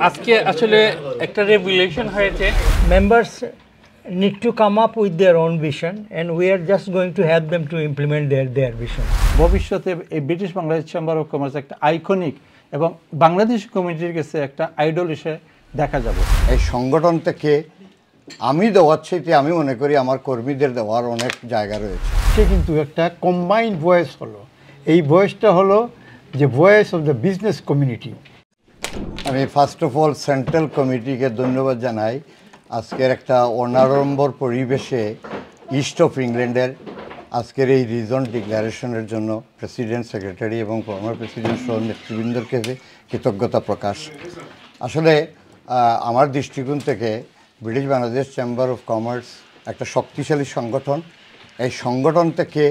আজকে আসলে একটা রেগুলেশন হয়েছে, members need to come up with their own vision and we are just going to help them to implement their vision. ভবিষ্যতে এই British Bangladesh chamber of commerce একটা iconic এবং বাংলাদেশ কমিউনিটির কাছে একটা আইডল হিসেবে দেখা যাবে। এই সংগঠন থেকে আমি দেওয়ার চাইতে আমি মনে করি আমার কর্মীদের দেওয়ার অনেক জায়গা রয়েছে। সে কিন্তু একটা কম্বাইন্ড ভয়েস হলো, এই ভয়েসটা হলো যে voice of the business community. আমি ফার্স্ট অফ অল সেন্ট্রাল কমিটিকে ধন্যবাদ জানাই আজকের একটা অনাড়ম্বর পরিবেশে ইস্ট অফ ইংল্যান্ডের আজকের এই রিজন ডিক্লারেশনের জন্য প্রেসিডেন্ট, সেক্রেটারি এবং ফর্মার প্রেসিডেন্ট সহ নেতৃবৃন্দর কাছে কৃতজ্ঞতা প্রকাশ। আসলে আমার দৃষ্টিকোণ থেকে British Bangladesh chamber of commerce একটা শক্তিশালী সংগঠন। এই সংগঠন থেকে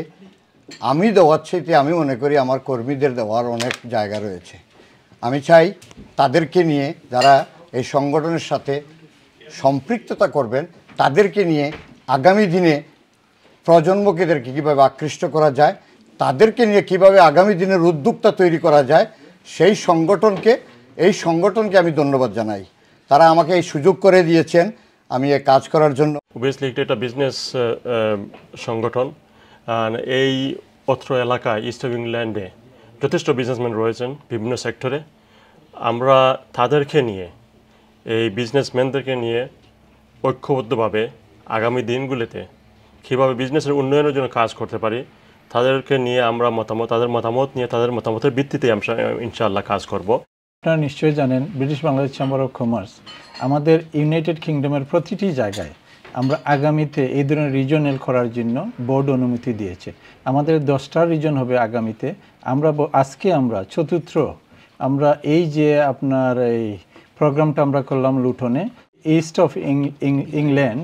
আমি দেওয়ার চাইতে আমি মনে করি আমার কর্মীদের দেওয়ার অনেক জায়গা রয়েছে। আমি চাই তাদেরকে নিয়ে যারা এই সংগঠনের সাথে সম্পৃক্ততা করবেন তাদেরকে নিয়ে আগামী দিনে প্রজন্মকেদেরকে কীভাবে আকৃষ্ট করা যায়, তাদেরকে নিয়ে কিভাবে আগামী দিনের উদ্যোক্তা তৈরি করা যায়, এই সংগঠনকে আমি ধন্যবাদ জানাই। তারা আমাকে এই সুযোগ করে দিয়েছেন আমি এই কাজ করার জন্য। অবভিয়াসলি এটা একটা বিজনেস সংগঠন। এই অত্র এলাকায় ইস্ট অফ ইংল্যান্ডে যথেষ্ট বিজনেসম্যান রয়েছেন বিভিন্ন সেক্টরে। আমরা তাদেরকে নিয়ে, এই বিজনেসম্যানদেরকে নিয়ে ঐক্যবদ্ধভাবে আগামী দিনগুলিতে কীভাবে বিজনেসের উন্নয়নের জন্য কাজ করতে পারি তাদেরকে নিয়ে আমরা তাদের মতামতের ভিত্তিতে আমরা ইনশাআল্লাহ কাজ করব। আপনারা নিশ্চয়ই জানেন British Bangladesh chamber of commerce আমাদের ইউনাইটেড কিংডমের প্রতিটি জায়গায় আমরা আগামীতে এই ধরনের রিজনাল করার জন্য বোর্ড অনুমতি দিয়েছে। আমাদের 10টা রিজন হবে আগামীতে। আজকে আমরা চতুর্থ আমরা এই যে আপনার এই প্রোগ্রামটা আমরা করলাম লুটনে ইস্ট অফ ইংল্যান্ড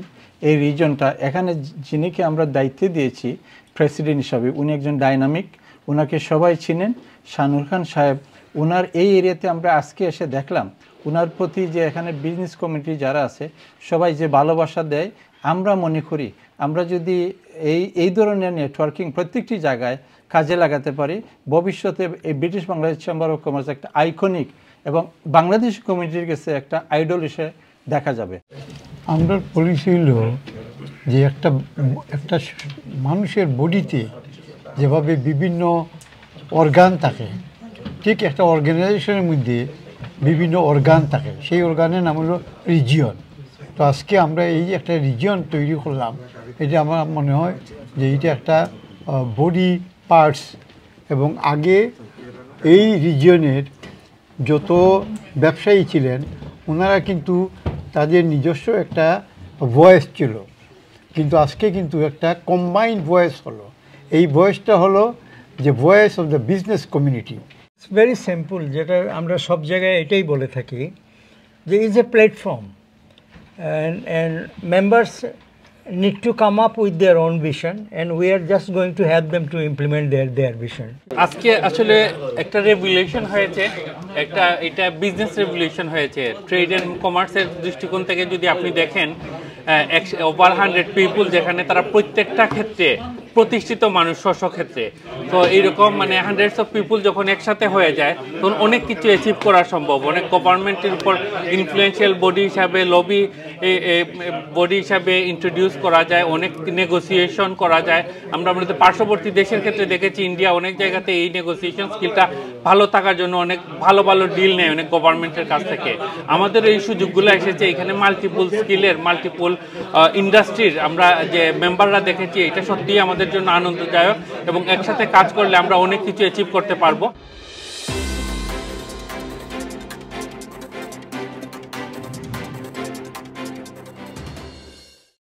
এই রিজনটা, এখানে যিনিকে আমরা দায়িত্বে দিয়েছি প্রেসিডেন্ট হিসাবে, উনি একজন ডাইনামিক, ওনাকে সবাই চিনেন, শানুর খান সাহেব। ওনার এই এরিয়াতে আমরা আজকে এসে দেখলাম ওনার প্রতি যে এখানে বিজনেস কমিউনিটি যারা আছে সবাই যে ভালোবাসা দেয়। আমরা মনে করি আমরা যদি এই ধরনের নেটওয়ার্কিং প্রত্যেকটি জায়গায় কাজে লাগাতে পারি, ভবিষ্যতে এই British Bangladesh chamber of commerce একটা আইকনিক এবং বাংলাদেশ কমিউনিটির কাছে একটা আইডল হিসেবে দেখা যাবে। আমরা পলিসি হলো যে একটা মানুষের বডিতে যেভাবে বিভিন্ন অর্গান থাকে, ঠিক একটা অর্গানাইজেশনের মধ্যে বিভিন্ন অর্গান থাকে, সেই অর্গানের নাম হলো রিজিয়ন। তো আজকে আমরা এই একটা রিজিয়ন তৈরি করলাম, এটা আমার মনে হয় যে এটা একটা বডি পার্টস। এবং আগে এই রিজিয়নের যত ব্যবসায়ী ছিলেন ওনারা কিন্তু তাদের নিজস্ব একটা ভয়েস ছিল, কিন্তু আজকে কিন্তু একটা কম্বাইন্ড ভয়েস হলো, এই ভয়েসটা হলো যে voice of the business community. It's very simple, যেটা আমরা সব জায়গায় এটাই বলে থাকি যে is a platform and members need to come up with their own vision and we are just going to help them to implement their vision. আজকে আসলে একটা রেগুলেশন হয়েছে, এটা বিজনেস রেগুলেশন হয়েছে। ট্রেড অ্যান্ড কমার্সের দৃষ্টিকোণ থেকে যদি আপনি দেখেন ওভার 100 পিপুল, যেখানে তারা প্রত্যেকটা ক্ষেত্রে প্রতিষ্ঠিত মানুষ, ক্ষেত্রে। তো এইরকম মানে হান্ড্রেডস অফ পিপুল যখন একসাথে হয়ে যায় তখন অনেক কিছু অ্যাচিভ করা সম্ভব। অনেক গভর্নমেন্টের উপর ইনফ্লুয়েন্সিয়াল বডি হিসাবে, লবি বডি হিসাবে ইন্ট্রোডিউস করা যায়, অনেক নেগোসিয়েশন করা যায়। আমরা আমাদের পার্শ্ববর্তী দেশের ক্ষেত্রে দেখেছি ইন্ডিয়া অনেক জায়গাতে এই নেগোসিয়েশন স্কিলটা ভালো থাকার জন্য অনেক ভালো ভালো ডিল নেয় অনেক গভর্নমেন্টের কাছ থেকে। আমাদের এই সুযোগগুলো এসেছে এখানে মাল্টিপল স্কিলের, মাল্টিপল ইন্ডাস্ট্রির আমরা যে মেম্বাররা দেখেছি, এটা সত্যিই আমাদের জন্য আনন্দদায়ক এবং একসাথে কাজ করলে আমরা অনেক কিছু অ্যাচিভ করতে পারবো।